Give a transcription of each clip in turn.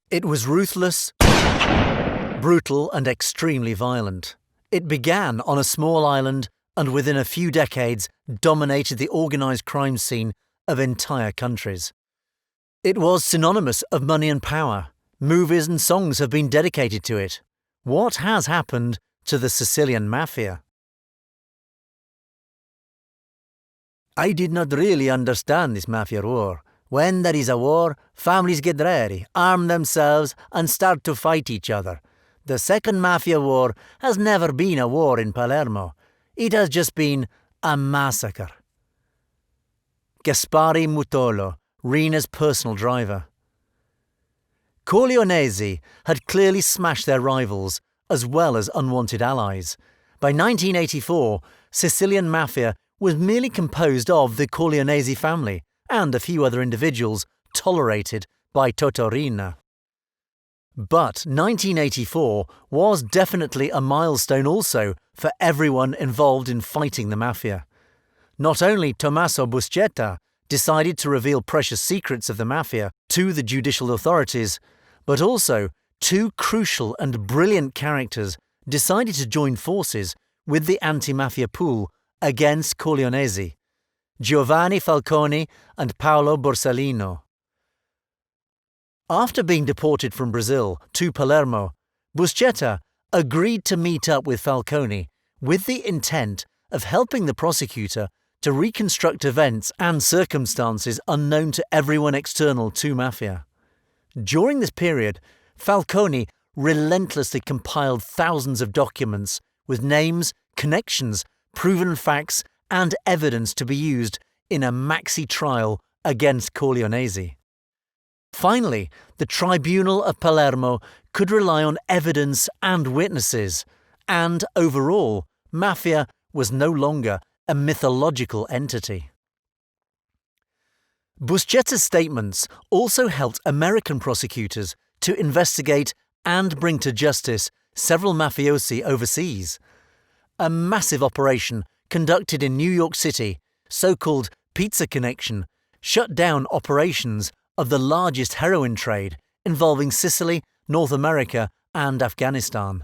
It was ruthless, brutal and extremely violent. It began on a small island and within a few decades dominated the organised crime scene of entire countries. It was synonymous of money and power. Movies and songs have been dedicated to it. What has happened to the Sicilian Mafia? I did not really understand this mafia war. When there is a war, families get ready, arm themselves and start to fight each other. The second mafia war has never been a war in Palermo. It has just been a massacre. Gaspare Mutolo, Riina's personal driver. Corleonesi had clearly smashed their rivals, as well as unwanted allies. By 1984, Sicilian Mafia was merely composed of the Corleonesi family and a few other individuals tolerated by Toto Riina. But 1984 was definitely a milestone also for everyone involved in fighting the mafia. Not only Tommaso Buscetta decided to reveal precious secrets of the mafia to the judicial authorities, but also two crucial and brilliant characters decided to join forces with the anti-mafia pool against Corleonesi: Giovanni Falcone and Paolo Borsellino. After being deported from Brazil to Palermo, Buscetta agreed to meet up with Falcone with the intent of helping the prosecutor to reconstruct events and circumstances unknown to everyone external to mafia. During this period, Falcone relentlessly compiled thousands of documents with names, connections, proven facts and evidence to be used in a maxi trial against Corleonesi. Finally, the Tribunal of Palermo could rely on evidence and witnesses, and overall, mafia was no longer a mythological entity. Buscetta's statements also helped American prosecutors to investigate and bring to justice several mafiosi overseas. A massive operation conducted in New York City, so-called Pizza Connection, shut down operations of the largest heroin trade involving Sicily, North America and Afghanistan.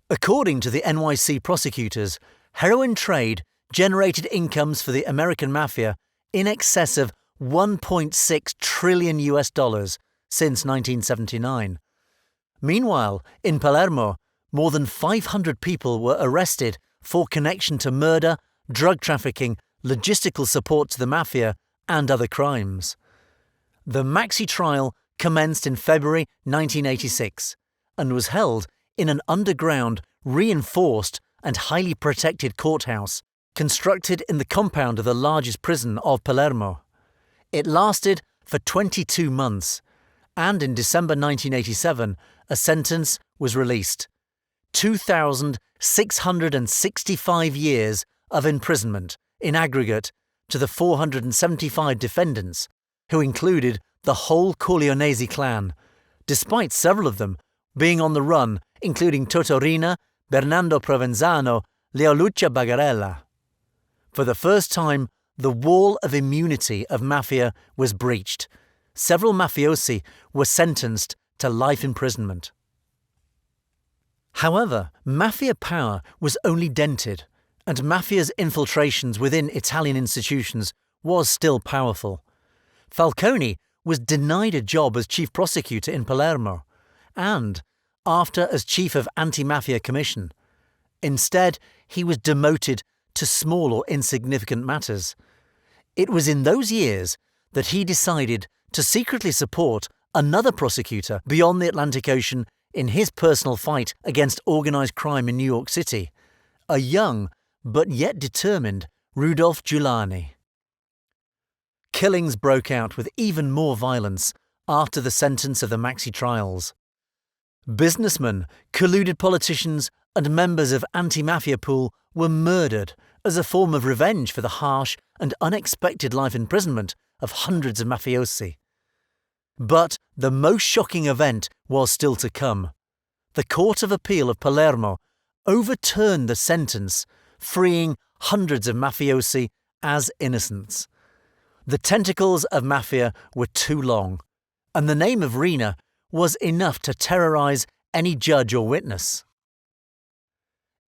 According to the NYC prosecutors, heroin trade generated incomes for the American Mafia in excess of $1.6 trillion since 1979. Meanwhile, in Palermo, more than 500 people were arrested for connection to murder, drug trafficking, logistical support to the mafia, and other crimes. The maxi trial commenced in February 1986 and was held in an underground, reinforced and highly protected courthouse constructed in the compound of the largest prison of Palermo. It lasted for 22 months, and in December 1987 a sentence was released: 2,665 years of imprisonment in aggregate to the 475 defendants, who included the whole Corleonesi clan, despite several of them being on the run, including Toto Riina, Bernardo Provenzano, Leoluccia Bagarella. For the first time, the wall of immunity of mafia was breached. Several mafiosi were sentenced to life imprisonment. However, mafia power was only dented, and mafia's infiltrations within Italian institutions was still powerful. Falcone was denied a job as chief prosecutor in Palermo, and after as chief of anti-mafia commission. Instead, he was demoted to small or insignificant matters. It was in those years that he decided to secretly support another prosecutor beyond the Atlantic Ocean in his personal fight against organised crime in New York City, a young but yet determined Rudolph Giuliani. Killings broke out with even more violence after the sentence of the maxi trials. Businessmen, colluded politicians and members of anti-mafia pool were murdered as a form of revenge for the harsh and unexpected life imprisonment of hundreds of mafiosi. But the most shocking event was still to come. The Court of Appeal of Palermo overturned the sentence, freeing hundreds of mafiosi as innocents. The tentacles of mafia were too long, and the name of Riina was enough to terrorize any judge or witness.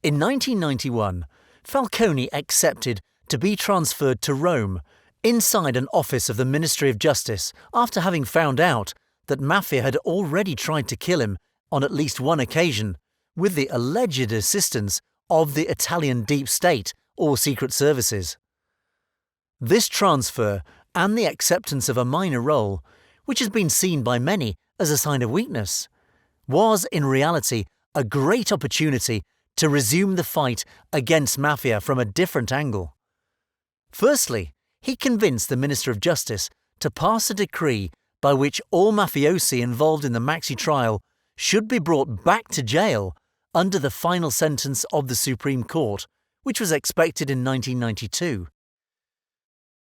In 1991, Falcone accepted to be transferred to Rome inside an office of the Ministry of Justice after having found out that Mafia had already tried to kill him on at least one occasion with the alleged assistance of the Italian deep state or secret services. This transfer and the acceptance of a minor role, which has been seen by many as a sign of weakness, was in reality a great opportunity to resume the fight against Mafia from a different angle. Firstly, he convinced the Minister of Justice to pass a decree by which all mafiosi involved in the Maxi trial should be brought back to jail under the final sentence of the Supreme Court, which was expected in 1992.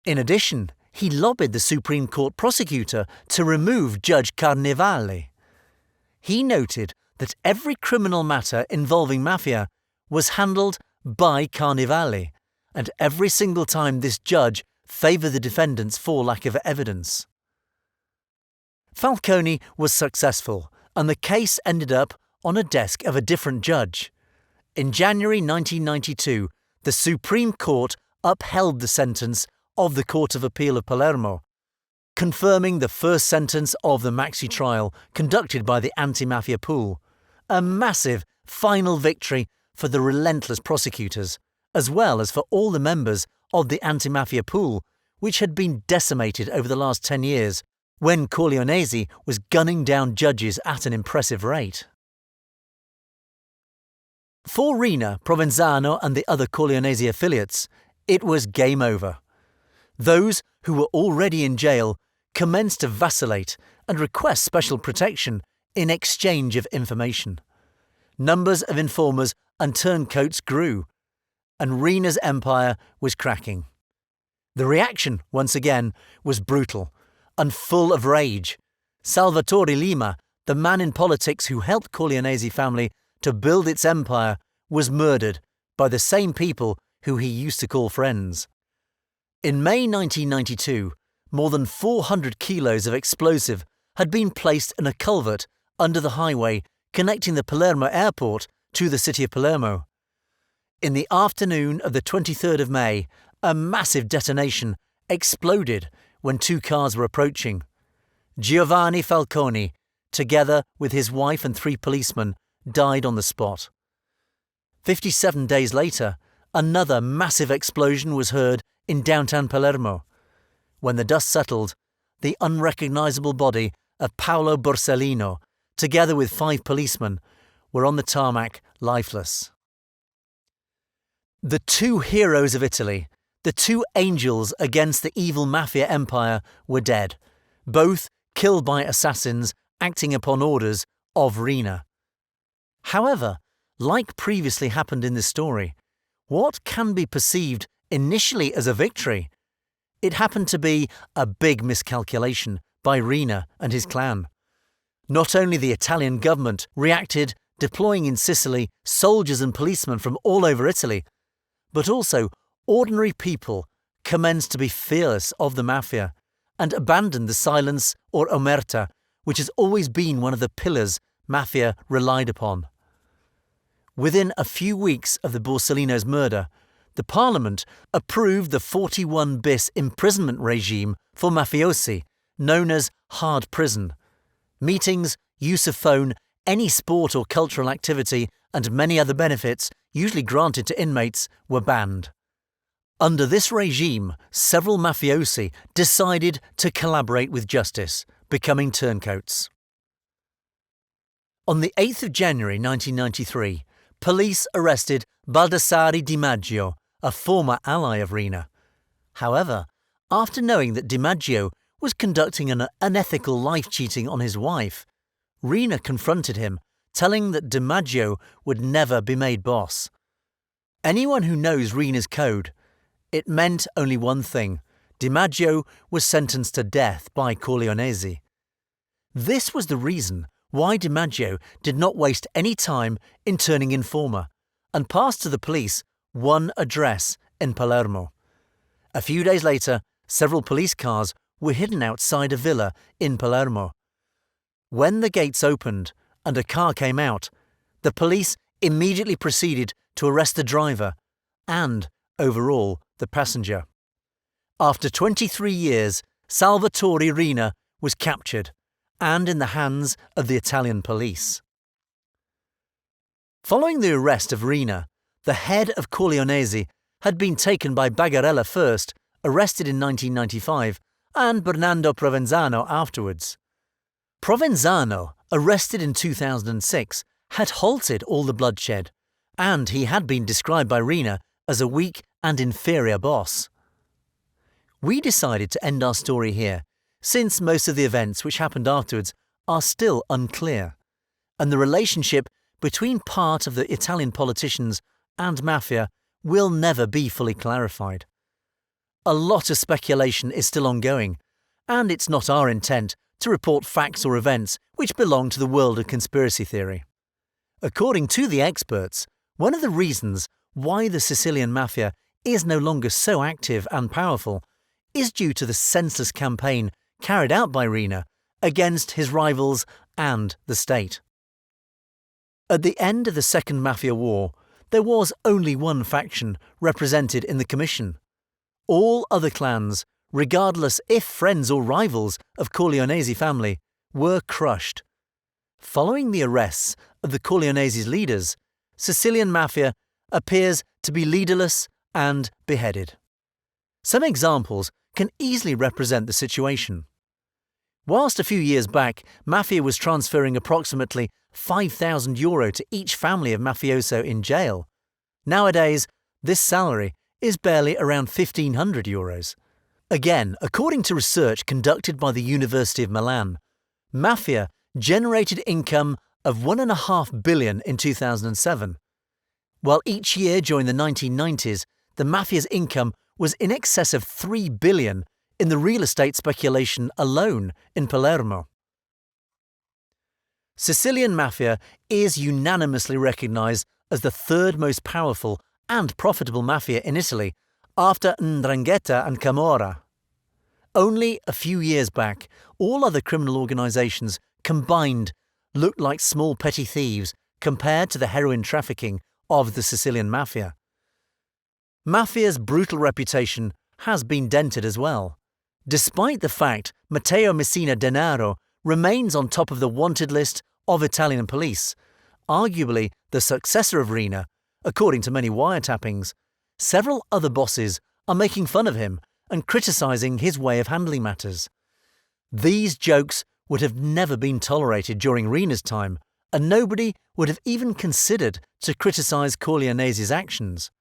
In addition, he lobbied the Supreme Court prosecutor to remove Judge Carnevale. He noted that every criminal matter involving Mafia was handled by Carnevale, and every single time this judge favoured the defendants for lack of evidence. Falcone was successful, and the case ended up on a desk of a different judge. In January 1992, the Supreme Court upheld the sentence of the Court of Appeal of Palermo, confirming the first sentence of the Maxi trial conducted by the anti-mafia pool, a massive final victory for the relentless prosecutors, as well as for all the members of the anti-mafia pool, which had been decimated over the last 10 years, when Corleonesi was gunning down judges at an impressive rate. For Riina, Provenzano and the other Corleonesi affiliates, it was game over. Those who were already in jail commenced to vacillate and request special protection in exchange of information. Numbers of informers and turncoats grew, and Riina's empire was cracking. The reaction, once again, was brutal and full of rage. Salvatore Riina, the man in politics who helped Corleonesi family to build its empire, was murdered by the same people who he used to call friends. In May 1992, more than 400 kilos of explosive had been placed in a culvert under the highway connecting the Palermo airport to the city of Palermo. In the afternoon of the 23rd of May, a massive detonation exploded when two cars were approaching. Giovanni Falcone, together with his wife and 3 policemen, died on the spot. 57 days later, another massive explosion was heard in downtown Palermo. When the dust settled, the unrecognizable body of Paolo Borsellino, together with 5 policemen, were on the tarmac lifeless. The 2 heroes of Italy, the 2 angels against the evil mafia empire, were dead, both killed by assassins acting upon orders of Riina. However, like previously happened in this story, what can be perceived initially as a victory, it happened to be a big miscalculation by Riina and his clan. Not only the Italian government reacted, deploying in Sicily soldiers and policemen from all over Italy, but also ordinary people commenced to be fearless of the mafia and abandoned the silence or omerta, which has always been one of the pillars mafia relied upon. Within a few weeks of the Borsellino's murder, the Parliament approved the 41 bis imprisonment regime for mafiosi, known as hard prison. Meetings, use of phone, any sport or cultural activity, and many other benefits, usually granted to inmates, were banned. Under this regime, several mafiosi decided to collaborate with justice, becoming turncoats. On the 8th of January 1993, police arrested Baldassare Di Maggio, a former ally of Riina. However, after knowing that Di Maggio was conducting an unethical life cheating on his wife, Riina confronted him, telling that Di Maggio would never be made boss. Anyone who knows Riina's code, it meant only one thing: Di Maggio was sentenced to death by Corleonesi. This was the reason why Di Maggio did not waste any time in turning informer, and passed to the police one address in Palermo. A few days later, several police cars were hidden outside a villa in Palermo. When the gates opened and a car came out, the police immediately proceeded to arrest the driver and, overall, the passenger. After 23 years, Salvatore Riina was captured and in the hands of the Italian police. Following the arrest of Riina, the head of Corleonesi had been taken by Bagarella first, arrested in 1995, and Bernardo Provenzano afterwards. Provenzano, arrested in 2006, had halted all the bloodshed, and he had been described by Riina as a weak and inferior boss. We decided to end our story here, since most of the events which happened afterwards are still unclear, and the relationship between part of the Italian politicians and mafia will never be fully clarified. A lot of speculation is still ongoing, and it's not our intent to report facts or events which belong to the world of conspiracy theory. According to the experts, one of the reasons why the Sicilian Mafia is no longer so active and powerful is due to the senseless campaign carried out by Riina against his rivals and the state. At the end of the Second Mafia War, there was only one faction represented in the commission. All other clans, regardless if friends or rivals of Corleonesi family, were crushed. Following the arrests of the Corleonesi's leaders, Sicilian Mafia appears to be leaderless and beheaded. Some examples can easily represent the situation. Whilst a few years back, Mafia was transferring approximately €5,000 to each family of mafioso in jail, nowadays this salary is barely around €1,500. Again, according to research conducted by the University of Milan, Mafia generated income of $1.5 billion in 2007, while each year during the 1990s, the Mafia's income was in excess of $3 billion in the real estate speculation alone in Palermo. Sicilian Mafia is unanimously recognised as the third most powerful and profitable mafia in Italy after 'Ndrangheta and Camorra. Only a few years back, all other criminal organisations combined looked like small petty thieves compared to the heroin trafficking of the Sicilian Mafia. Mafia's brutal reputation has been dented as well, despite the fact Matteo Messina Denaro remains on top of the wanted list of Italian police, arguably the successor of Riina. According to many wiretappings, several other bosses are making fun of him and criticising his way of handling matters. These jokes would have never been tolerated during Riina's time, and nobody would have even considered to criticise Corleonesi's actions.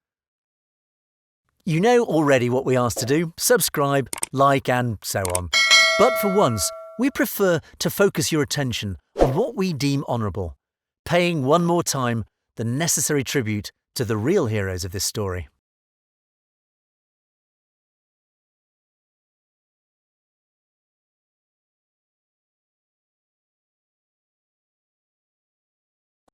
You know already what we ask to do: subscribe, like and so on. But for once, we prefer to focus your attention on what we deem honourable, paying one more time the necessary tribute to the real heroes of this story.